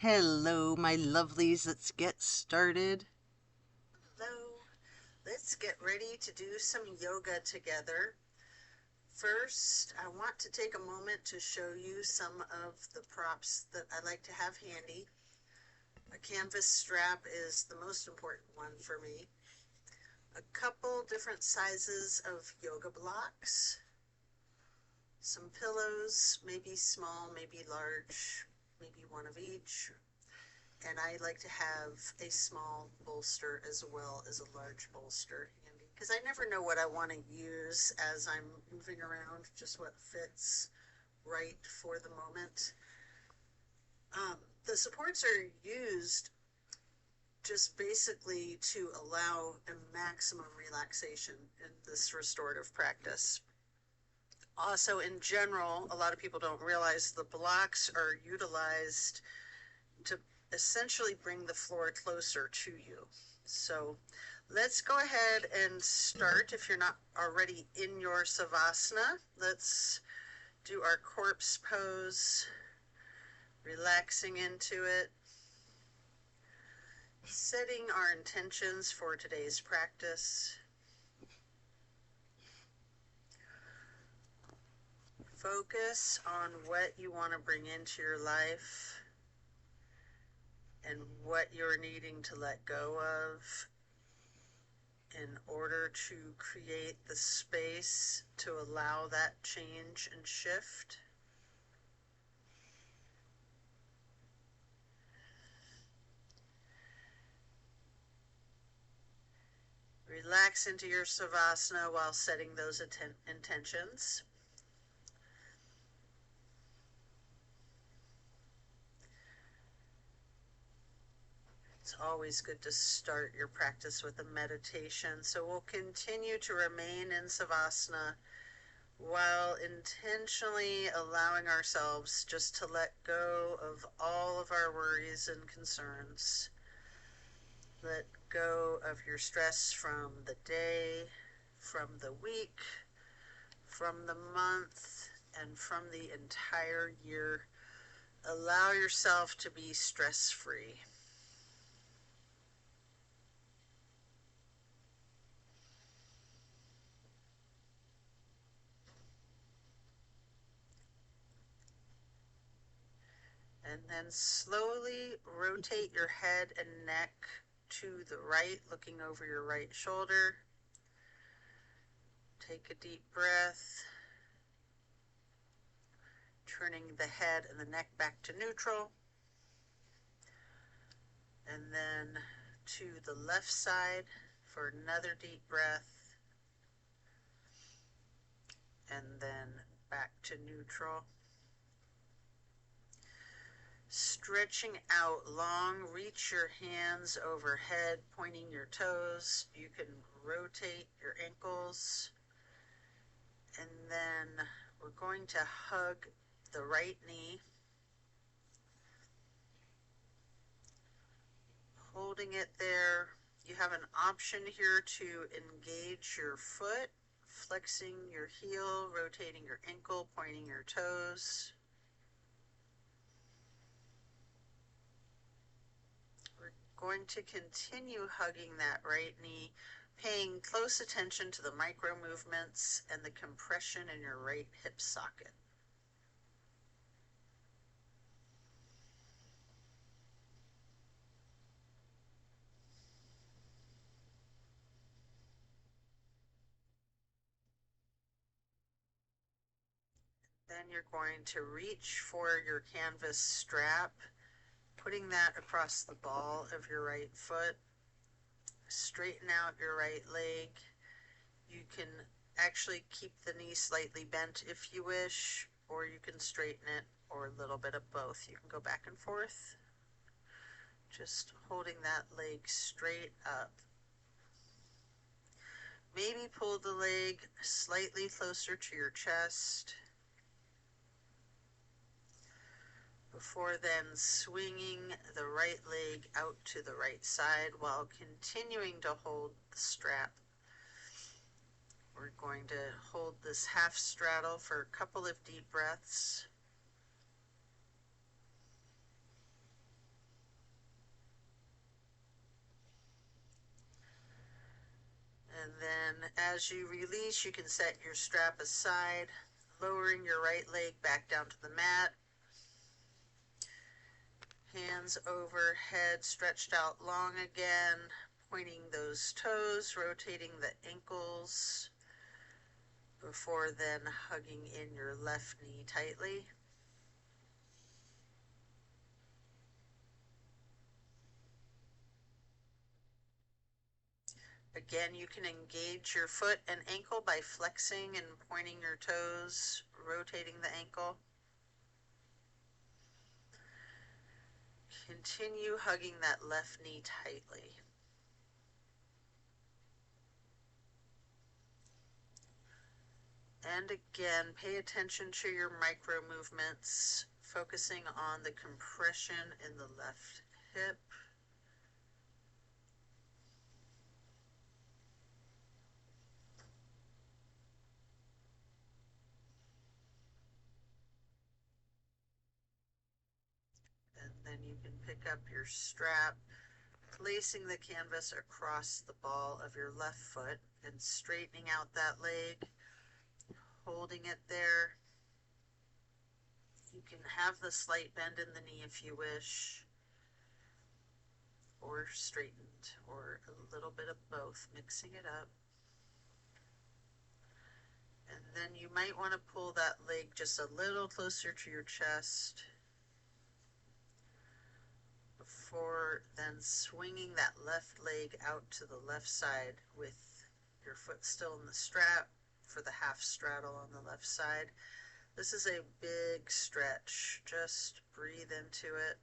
Hello, my lovelies. Let's get started. Hello. Let's get ready to do some yoga together. First, I want to take a moment to show you some of the props that I like to have handy. A canvas strap is the most important one for me. A couple different sizes of yoga blocks. Some pillows, maybe small, maybe large, maybe one of each. And I like to have a small bolster as well as a large bolster handy because I never know what I want to use as I'm moving around, just what fits right for the moment. The supports are used just basically to allow a maximum relaxation in this restorative practice. Also, in general, a lot of people don't realize the blocks are utilized to essentially bring the floor closer to you. So let's go ahead and start. If you're not already in your Savasana, let's do our corpse pose, relaxing into it, setting our intentions for today's practice. Focus on what you want to bring into your life and what you're needing to let go of in order to create the space to allow that change and shift. Relax into your Savasana while setting those intentions. It's always good to start your practice with a meditation. So we'll continue to remain in Savasana while intentionally allowing ourselves just to let go of all of our worries and concerns. Let go of your stress from the day, from the week, from the month, and from the entire year. Allow yourself to be stress-free. And then slowly rotate your head and neck to the right, looking over your right shoulder. Take a deep breath, turning the head and the neck back to neutral. And then to the left side for another deep breath. And then back to neutral. Stretching out long, reach your hands overhead, pointing your toes. You can rotate your ankles. And then we're going to hug the right knee, holding it there. You have an option here to engage your foot, flexing your heel, rotating your ankle, pointing your toes. We're going to continue hugging that right knee, paying close attention to the micro movements and the compression in your right hip socket. Then you're going to reach for your canvas strap, putting that across the ball of your right foot. Straighten out your right leg. You can actually keep the knee slightly bent if you wish, or you can straighten it, or a little bit of both. You can go back and forth, just holding that leg straight up. Maybe pull the leg slightly closer to your chest, before then swinging the right leg out to the right side while continuing to hold the strap. We're going to hold this half straddle for a couple of deep breaths. And then as you release, you can set your strap aside, lowering your right leg back down to the mat. Hands overhead, stretched out long again, pointing those toes, rotating the ankles before then hugging in your left knee tightly. Again, you can engage your foot and ankle by flexing and pointing your toes, rotating the ankle. Continue hugging that left knee tightly. And again, pay attention to your micro movements, focusing on the compression in the left hip. And then you can pick up your strap, placing the canvas across the ball of your left foot and straightening out that leg, holding it there. You can have the slight bend in the knee if you wish, or straightened, or a little bit of both, mixing it up. And then you might want to pull that leg just a little closer to your chest before then swinging that left leg out to the left side with your foot still in the strap for the half straddle on the left side. This is a big stretch. Just breathe into it.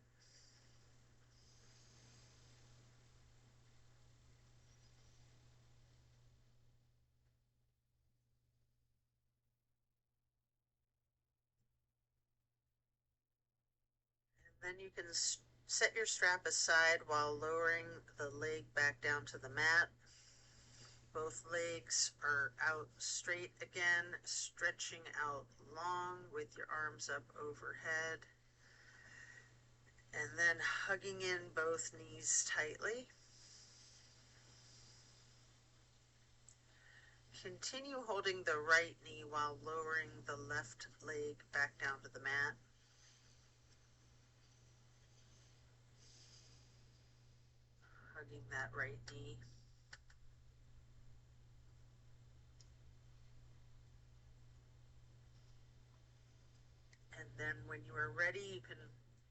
And then you can set your strap aside while lowering the leg back down to the mat. Both legs are out straight again, stretching out long with your arms up overhead. And then hugging in both knees tightly. Continue holding the right knee while lowering the left leg back down to the mat. Hugging that right knee. And then when you are ready, you can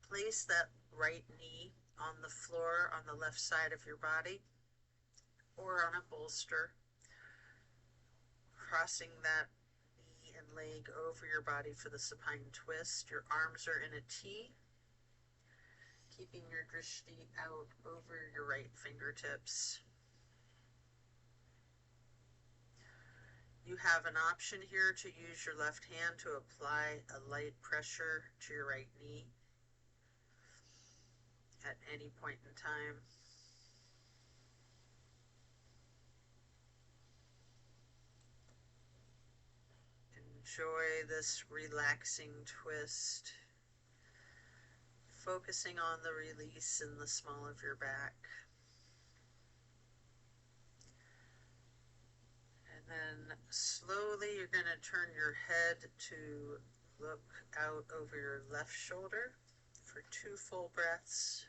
place that right knee on the floor on the left side of your body or on a bolster, crossing that knee and leg over your body for the supine twist. Your arms are in a T, keeping your drishti out over your right fingertips. You have an option here to use your left hand to apply a light pressure to your right knee at any point in time. Enjoy this relaxing twist, focusing on the release in the small of your back. And then slowly you're going to turn your head to look out over your left shoulder for 2 full breaths.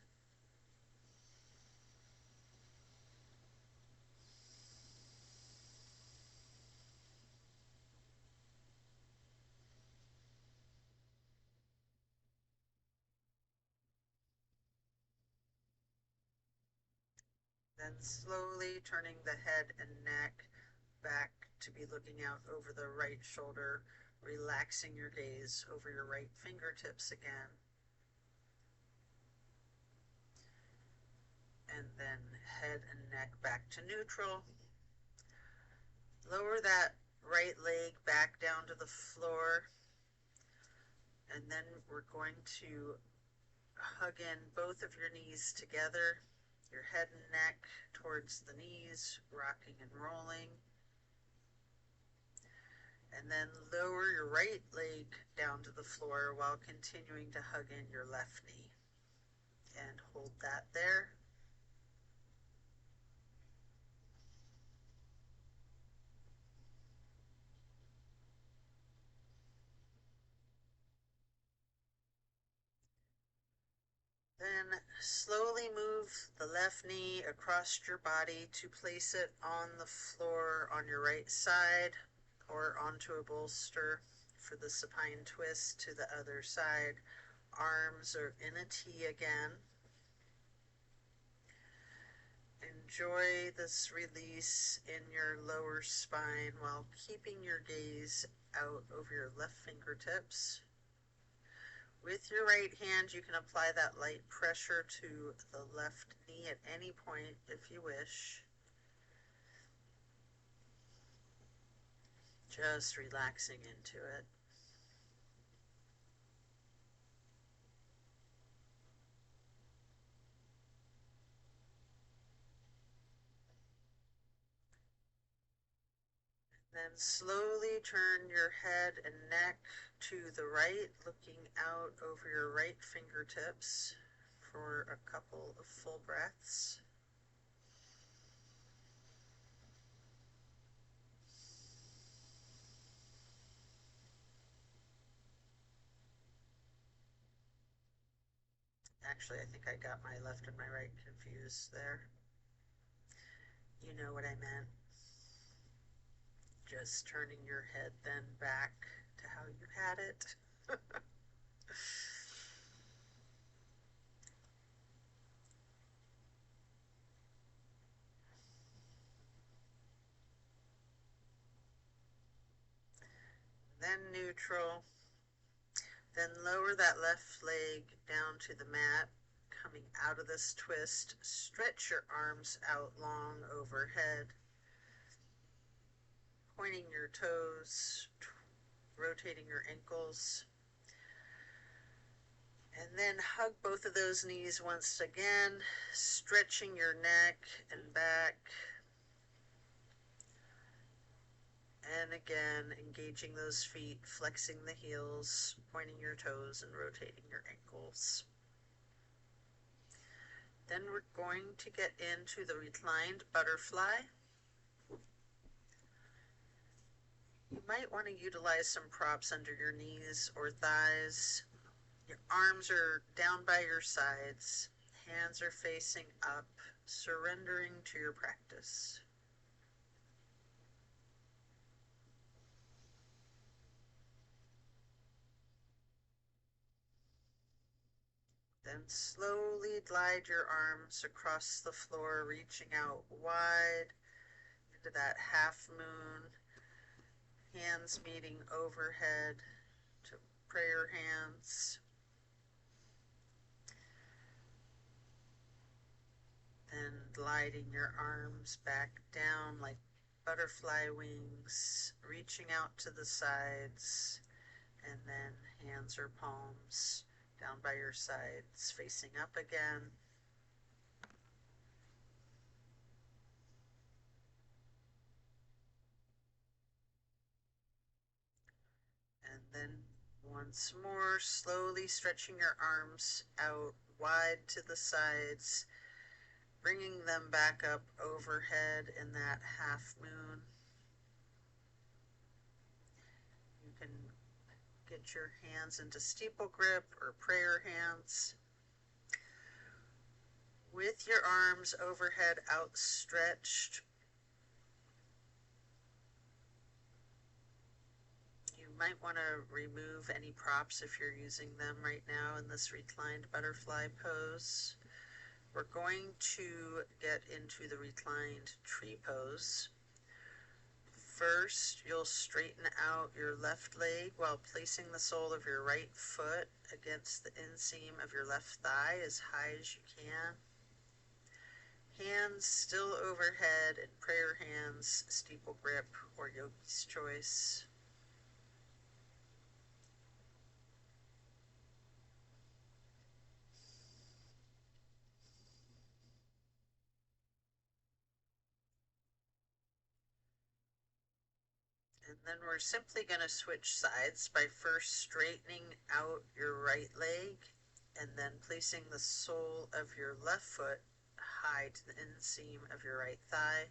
Then slowly turning the head and neck back to be looking out over the right shoulder, relaxing your gaze over your right fingertips again. And then head and neck back to neutral. Lower that right leg back down to the floor. And then we're going to hug in both of your knees together, your head and neck towards the knees, rocking and rolling. And then lower your right leg down to the floor while continuing to hug in your left knee. And hold that there. slowly move the left knee across your body to place it on the floor on your right side or onto a bolster for the supine twist to the other side. Arms are in a T again. Enjoy this release in your lower spine while keeping your gaze out over your left fingertips. With your right hand, you can apply that light pressure to the left knee at any point if you wish. Just relaxing into it. Then slowly turn your head and neck to the right, looking out over your right fingertips for a couple of full breaths. Actually, I think I got my left and my right confused there. You know what I meant. Just turning your head then back to how you had it. Then neutral. Then lower that left leg down to the mat. Coming out of this twist, stretch your arms out long overhead. Pointing your toes, rotating your ankles. And then hug both of those knees once again, stretching your neck and back. And again, engaging those feet, flexing the heels, pointing your toes and rotating your ankles. Then we're going to get into the reclined butterfly. You might want to utilize some props under your knees or thighs. Your arms are down by your sides. Hands are facing up, surrendering to your practice. Then slowly glide your arms across the floor, reaching out wide into that half moon. Hands meeting overhead to prayer hands. Then gliding your arms back down like butterfly wings, reaching out to the sides, and then hands or palms down by your sides, facing up again. And then once more, slowly stretching your arms out wide to the sides, bringing them back up overhead in that half moon. You can get your hands into steeple grip or prayer hands. With your arms overhead outstretched, you might want to remove any props if you're using them right now in this reclined butterfly pose. We're going to get into the reclined tree pose. First, you'll straighten out your left leg while placing the sole of your right foot against the inseam of your left thigh as high as you can. Hands still overhead in prayer hands, steeple grip, or yogi's choice. And then we're simply going to switch sides by first straightening out your right leg and then placing the sole of your left foot high to the inseam of your right thigh.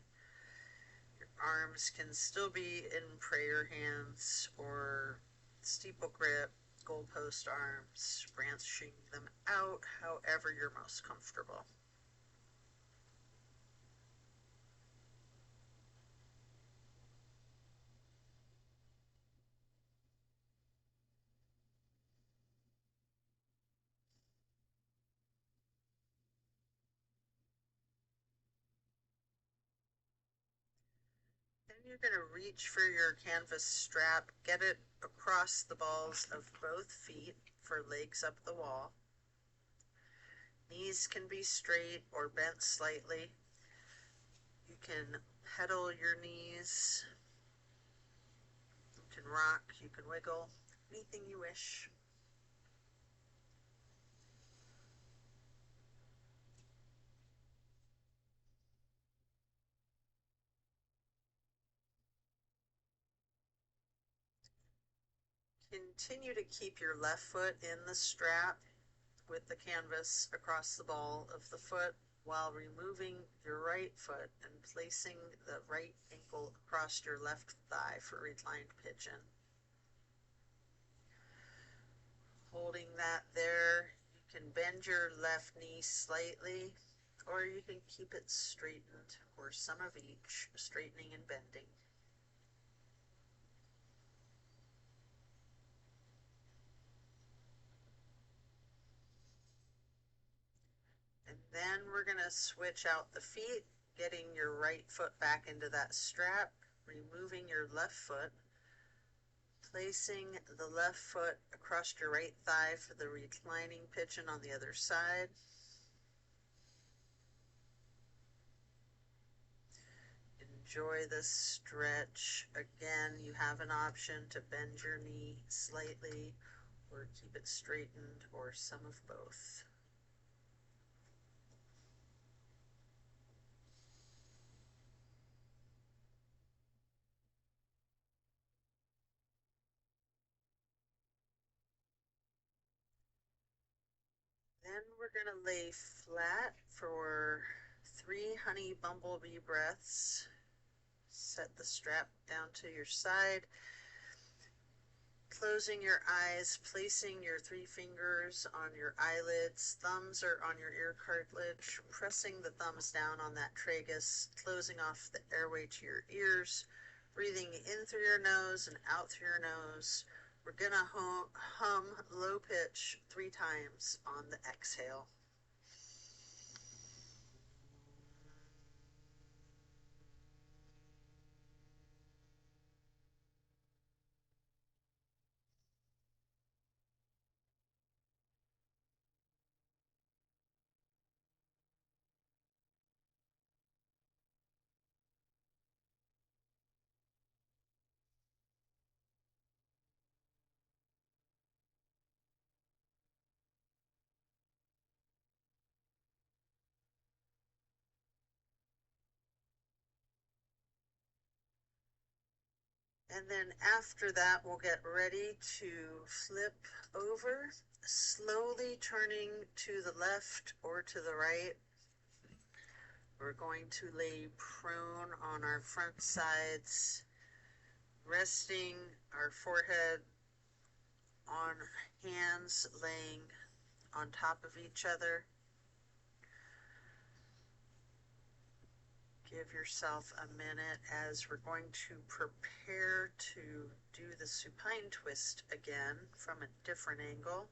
Your arms can still be in prayer hands or steeple grip, goalpost arms, branching them out however you're most comfortable. Then you're going to reach for your canvas strap, get it across the balls of both feet for legs up the wall. Knees can be straight or bent slightly. You can pedal your knees. You can rock, you can wiggle, anything you wish. Continue to keep your left foot in the strap with the canvas across the ball of the foot while removing your right foot and placing the right ankle across your left thigh for reclined pigeon. Holding that there, you can bend your left knee slightly, or you can keep it straightened, or some of each, straightening and bending. And then we're going to switch out the feet, getting your right foot back into that strap, removing your left foot, placing the left foot across your right thigh for the reclining pigeon on the other side. Enjoy this stretch. Again, you have an option to bend your knee slightly or keep it straightened, or some of both. Then we're going to lay flat for 3 honey bumblebee breaths. Set the strap down to your side, closing your eyes, placing your 3 fingers on your eyelids, thumbs are on your ear cartilage, pressing the thumbs down on that tragus, closing off the airway to your ears, breathing in through your nose and out through your nose. We're gonna hum low pitch 3 times on the exhale. And then after that, we'll get ready to flip over, slowly turning to the left or to the right. We're going to lay prone on our front sides, resting our forehead on hands laying on top of each other. Give yourself a minute as we're going to prepare to do the supine twist again from a different angle.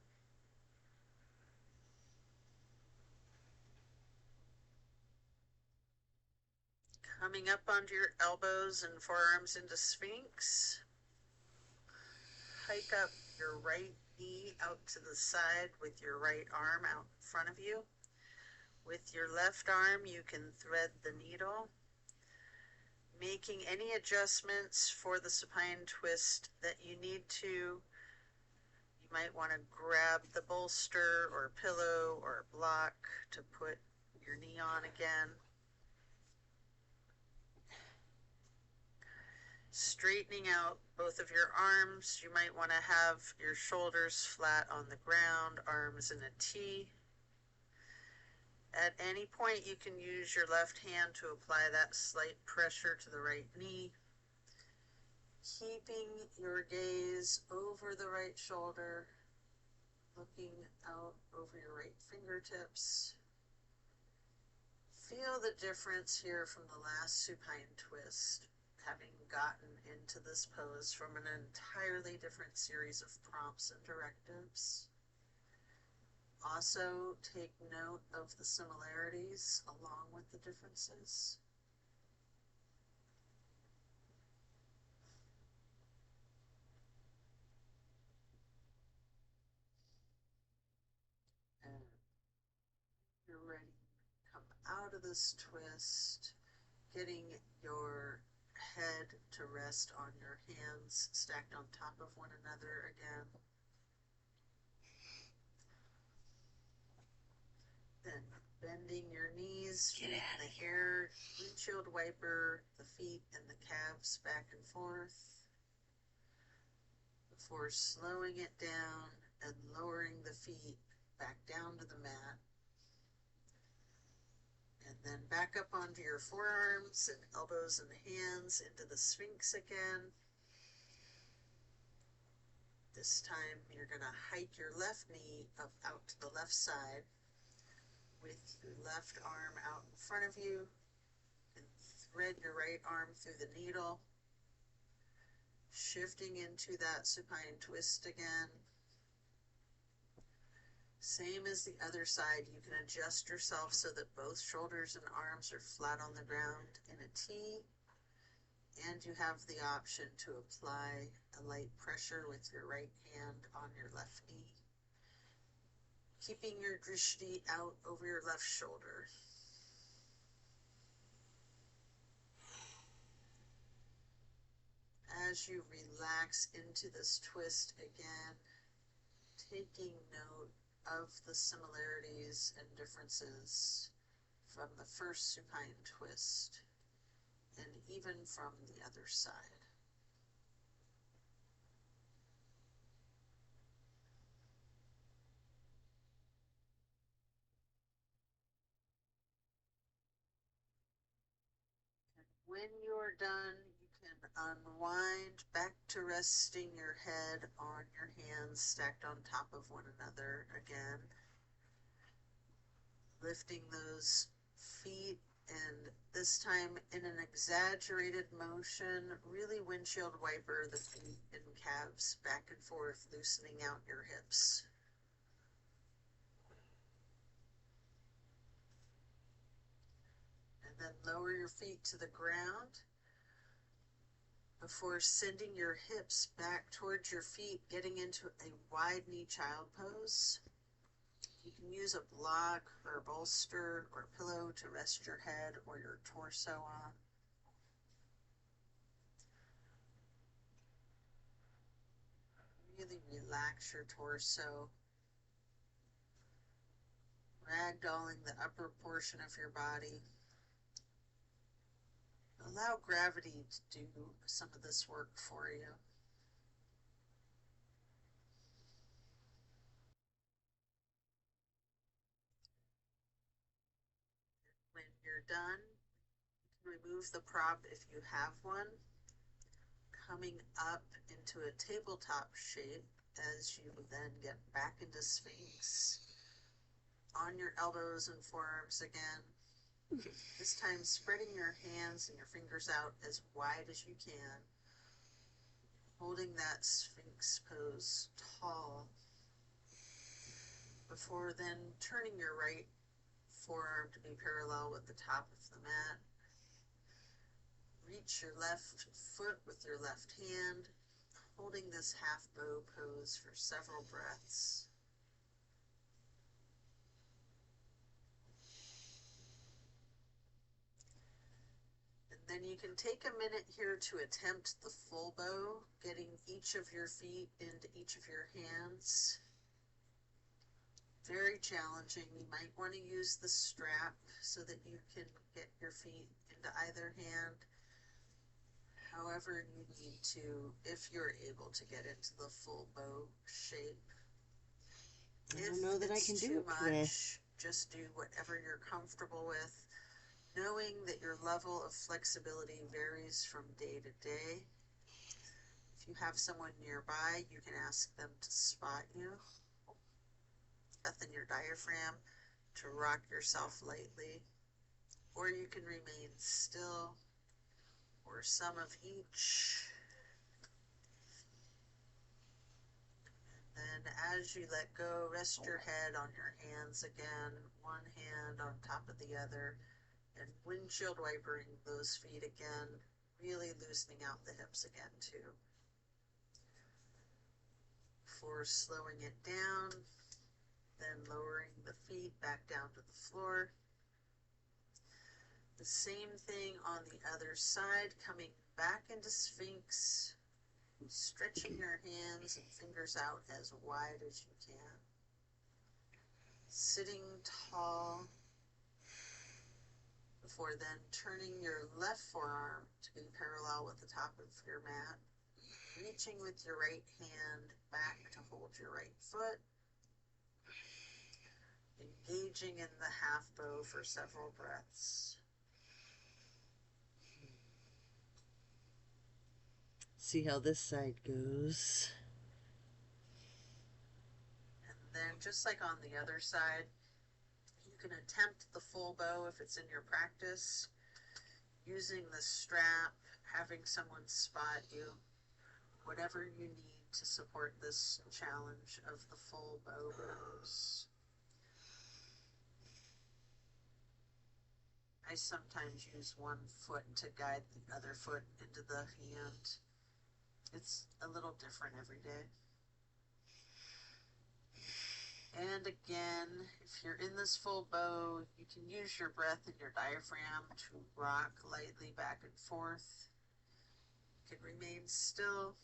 Coming up onto your elbows and forearms into Sphinx. Hike up your right knee out to the side with your right arm out in front of you. With your left arm, you can thread the needle, making any adjustments for the supine twist that you need to. You might want to grab the bolster or pillow or block to put your knee on again. Straightening out both of your arms. You might want to have your shoulders flat on the ground, arms in a T. At any point, you can use your left hand to apply that slight pressure to the right knee, keeping your gaze over the right shoulder, looking out over your right fingertips. Feel the difference here from the last supine twist, having gotten into this pose from an entirely different series of prompts and directives. Also, take note of the similarities along with the differences. And you're ready. Come out of this twist, getting your head to rest on your hands stacked on top of one another again. Then bending your knees, feet in the air, windshield wiper the feet and the calves back and forth before slowing it down and lowering the feet back down to the mat. And then back up onto your forearms and elbows and hands into the Sphinx again. This time you're going to hike your left knee up out to the left side with your left arm out in front of you and thread your right arm through the needle, shifting into that supine twist again. Same as the other side, you can adjust yourself so that both shoulders and arms are flat on the ground in a T, and you have the option to apply a light pressure with your right hand on your left knee, keeping your drishti out over your left shoulder. As you relax into this twist again, taking note of the similarities and differences from the first supine twist and even from the other side. And when you're done, you can unwind back to resting your head on your hands stacked on top of one another again, lifting those feet, and this time in an exaggerated motion, really windshield wiper the feet and calves back and forth, loosening out your hips. And then lower your feet to the ground before sending your hips back towards your feet, getting into a wide knee child pose. You can use a block or a bolster or a pillow to rest your head or your torso on. Really relax your torso, ragdolling the upper portion of your body. Allow gravity to do some of this work for you. When you're done, you can remove the prop if you have one, coming up into a tabletop shape as you then get back into Sphinx. On your elbows and forearms again. This time spreading your hands and your fingers out as wide as you can, holding that Sphinx pose tall, before then turning your right forearm to be parallel with the top of the mat. Reach your left foot with your left hand, holding this half bow pose for several breaths. And then you can take a minute here to attempt the full bow, getting each of your feet into each of your hands. Very challenging. You might want to use the strap so that you can get your feet into either hand. However you need to, if you're able to get into the full bow shape. I don't know that I can do it, Chris. Just do whatever you're comfortable with, knowing that your level of flexibility varies from day to day. If you have someone nearby, you can ask them to spot you. breath in your diaphragm to rock yourself lightly, or you can remain still, or some of each. And as you let go, rest your head on your hands again, one hand on top of the other, and windshield wipering those feet again, really loosening out the hips again too. Before slowing it down, then lowering the feet back down to the floor. The same thing on the other side, coming back into Sphinx, stretching your hands and fingers out as wide as you can. Sitting tall, before then turning your left forearm to be parallel with the top of your mat, reaching with your right hand back to hold your right foot, engaging in the half bow for several breaths. See how this side goes. And then just like on the other side, you can attempt the full bow if it's in your practice, using the strap, having someone spot you, whatever you need to support this challenge of the full bow pose. I sometimes use one foot to guide the other foot into the hand. It's a little different every day. And again, if you're in this full bow, you can use your breath and your diaphragm to rock lightly back and forth. You can remain still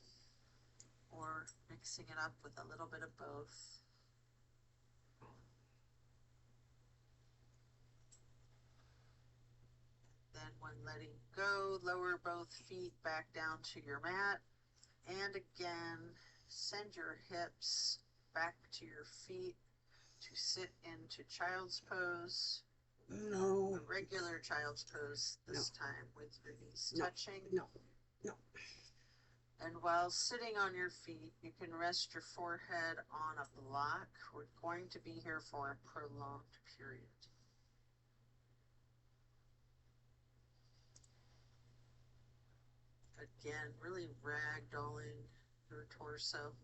or mixing it up with a little bit of both. Then when letting go, lower both feet back down to your mat. And again, send your hips back to your feet to sit into child's pose. No. A regular child's pose this time with your knees touching. No. And while sitting on your feet, you can rest your forehead on a block. We're going to be here for a prolonged period. Again, really ragdolling your torso.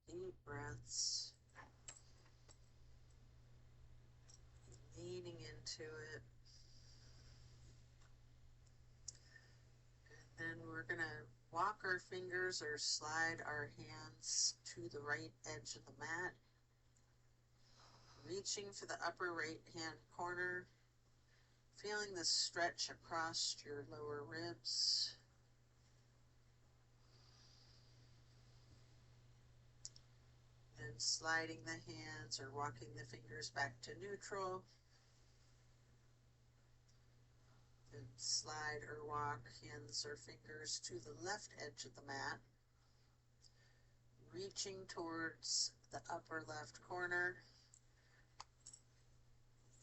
Deep breaths. Leaning into it. And then we're going to walk our fingers or slide our hands to the right edge of the mat. Reaching for the upper right hand corner. Feeling the stretch across your lower ribs. And sliding the hands or walking the fingers back to neutral. And slide or walk hands or fingers to the left edge of the mat. Reaching towards the upper left corner.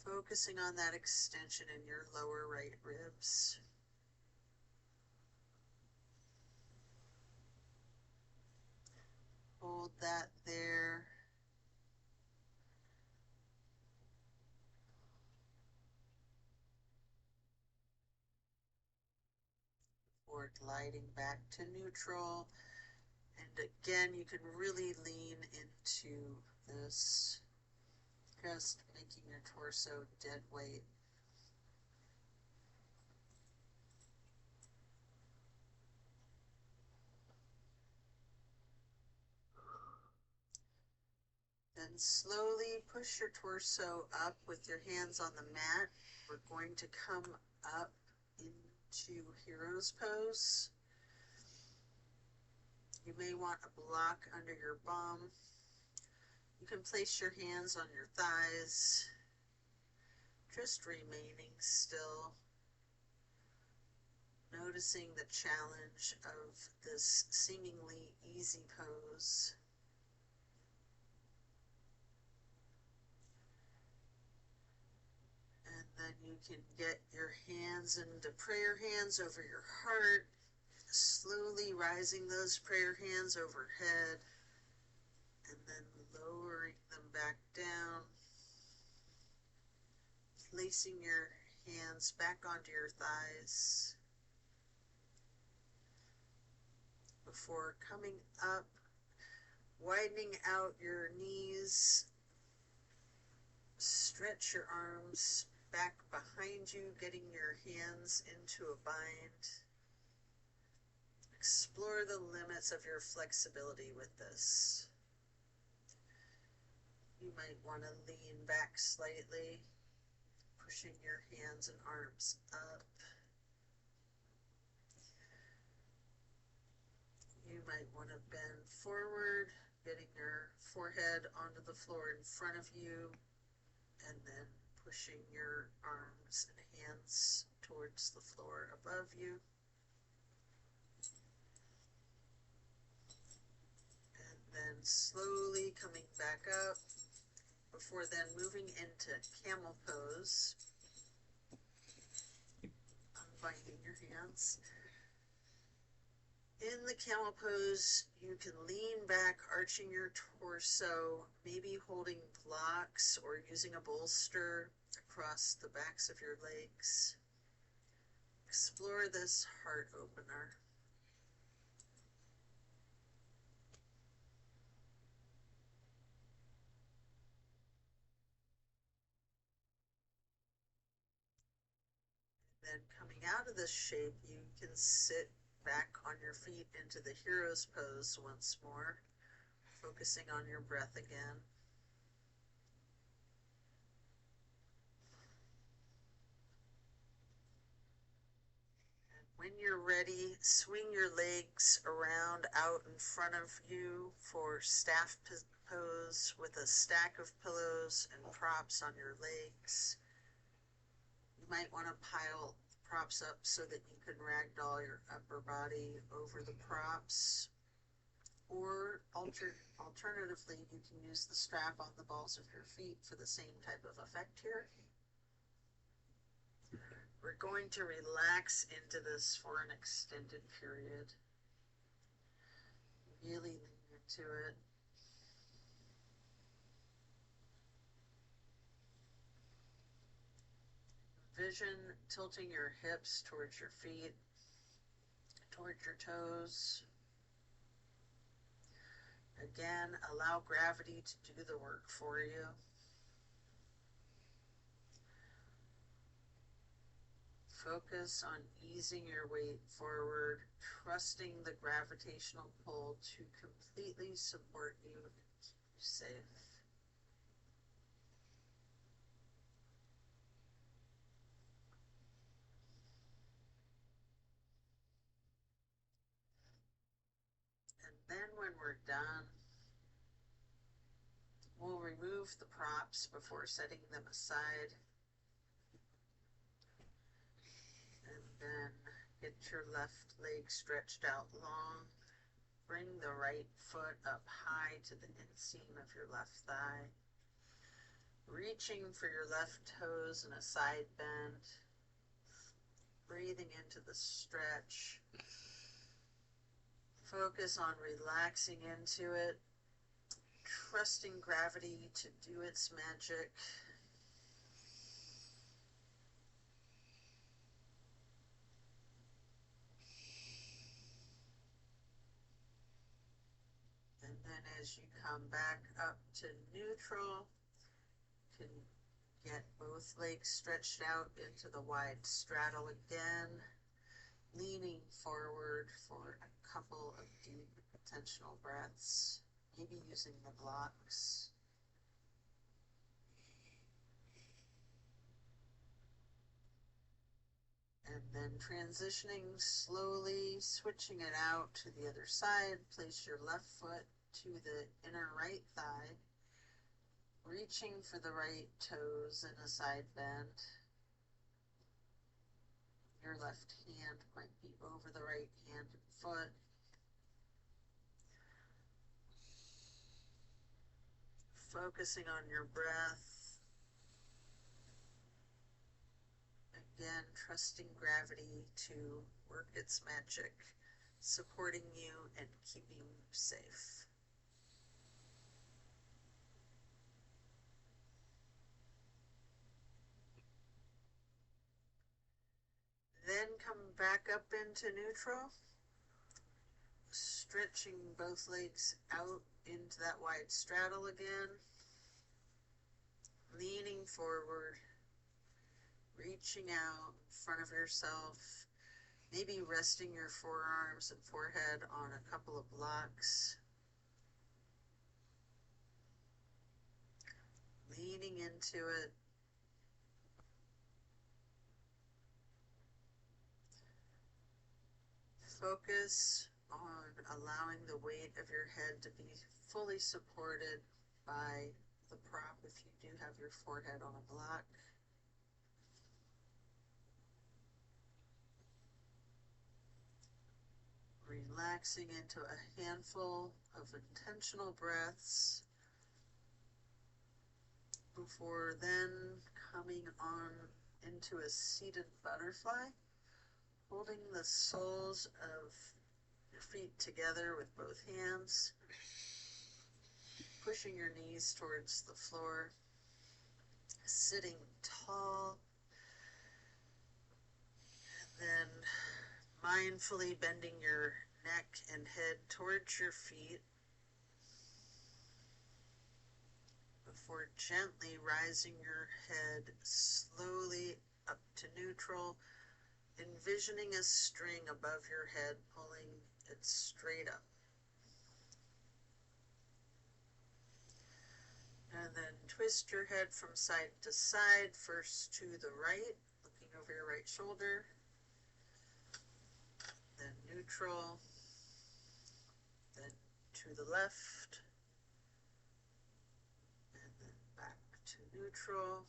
Focusing on that extension in your lower right ribs. Hold that there. Or gliding back to neutral. And again, you can really lean into this, just making your torso dead weight. Then slowly push your torso up with your hands on the mat. We're going to come up into hero's pose. You may want a block under your bum. You can place your hands on your thighs, just remaining still, noticing the challenge of this seemingly easy pose. And Then you can get your hands into prayer hands over your heart, slowly rising those prayer hands overhead, and then lowering them back down, placing your hands back onto your thighs before coming up, widening out your knees, stretch your arms back behind you, getting your hands into a bind. Explore the limits of your flexibility with this. You might want to lean back slightly, pushing your hands and arms up. You might want to bend forward, getting your forehead onto the floor in front of you, and then pushing your arms and hands towards the floor above you. And then slowly coming back up, before then moving into camel pose, unbinding your hands. In the camel pose, you can lean back, arching your torso, maybe holding blocks or using a bolster across the backs of your legs. Explore this heart opener. Then coming out of this shape, you can sit back on your feet into the hero's pose once more, focusing on your breath again. And when you're ready, swing your legs around out in front of you for staff pose with a stack of pillows and props on your legs. You might want to pile props up so that you can ragdoll your upper body over the props. Or alternatively, you can use the strap on the balls of your feet for the same type of effect here. We're going to relax into this for an extended period. Really lean into it. Envision tilting your hips towards your feet, towards your toes. Again, allow gravity to do the work for you. Focus on easing your weight forward, trusting the gravitational pull to completely support you and keep you safe. And then when we're done, we'll remove the props before setting them aside. And then get your left leg stretched out long. Bring the right foot up high to the inseam of your left thigh. Reaching for your left toes in a side bend. Breathing into the stretch. Focus on relaxing into it. Trusting gravity to do its magic. And then as you come back up to neutral, you can get both legs stretched out into the wide straddle again, leaning forward for a couple of deep intentional breaths, maybe using the blocks. And then transitioning slowly, switching it out to the other side, place your left foot to the inner right thigh, reaching for the right toes in a side bend. Your left hand might be over the right hand and foot. Focusing on your breath. Again, trusting gravity to work its magic, supporting you and keeping you safe. Then come back up into neutral, stretching both legs out into that wide straddle again, leaning forward, reaching out in front of yourself, maybe resting your forearms and forehead on a couple of blocks, leaning into it. Focus on allowing the weight of your head to be fully supported by the prop if you do have your forehead on a block. Relaxing into a handful of intentional breaths before then coming on into a seated butterfly, holding the soles of your feet together with both hands, pushing your knees towards the floor, sitting tall, and then mindfully bending your neck and head towards your feet before gently rising your head slowly up to neutral, envisioning a string above your head pulling it straight up. And then twist your head from side to side, first to the right, looking over your right shoulder, then neutral, then to the left, and then back to neutral.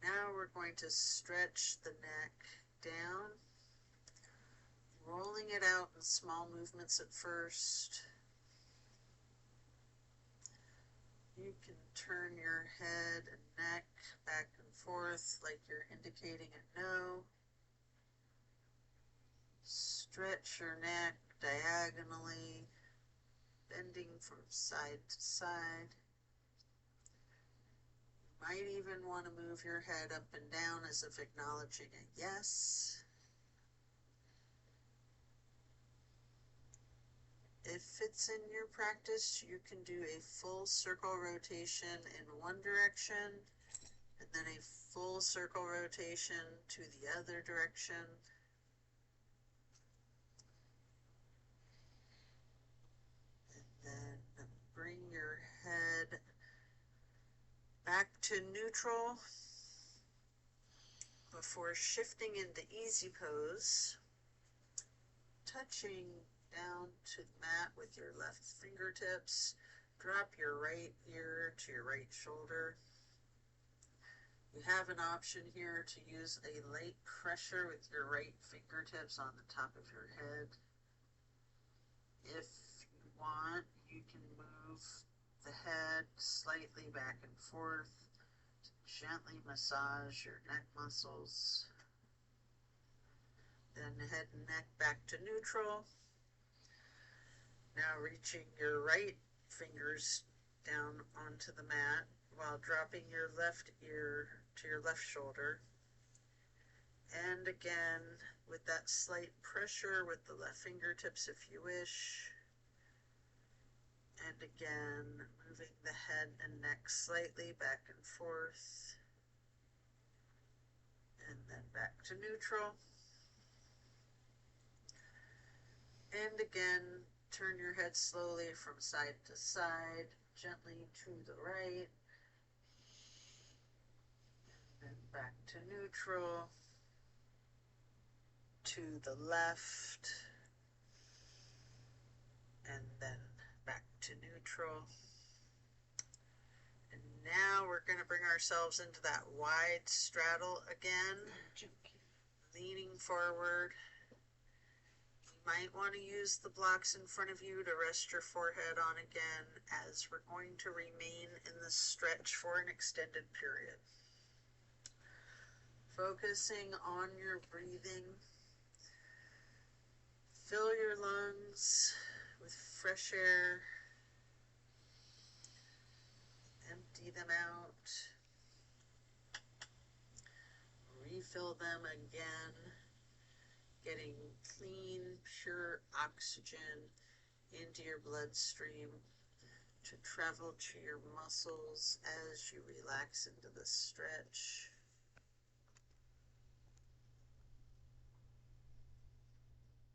Now we're going to stretch the neck down, rolling it out in small movements at first. You can turn your head and neck back and forth like you're indicating a no. Stretch your neck diagonally, bending from side to side. You might even want to move your head up and down as if acknowledging a yes. If it's in your practice, you can do a full circle rotation in one direction and then a full circle rotation to the other direction. And then bring your head back to neutral before shifting into easy pose, touching down to the mat with your left fingertips. Drop your right ear to your right shoulder. You have an option here to use a light pressure with your right fingertips on the top of your head. If you want, you can move the head slightly back and forth to gently massage your neck muscles. Then head and neck back to neutral. Now reaching your right fingers down onto the mat while dropping your left ear to your left shoulder. And again, with that slight pressure with the left fingertips if you wish. And again, moving the head and neck slightly back and forth. And then back to neutral. And again, turn your head slowly from side to side, gently to the right, and back to neutral, to the left, and then back to neutral. And now we're going to bring ourselves into that wide straddle again, leaning forward. Might want to use the blocks in front of you to rest your forehead on again, as we're going to remain in this stretch for an extended period. Focusing on your breathing. Fill your lungs with fresh air. Empty them out. Refill them again. Getting clean, pure oxygen into your bloodstream to travel to your muscles as you relax into the stretch.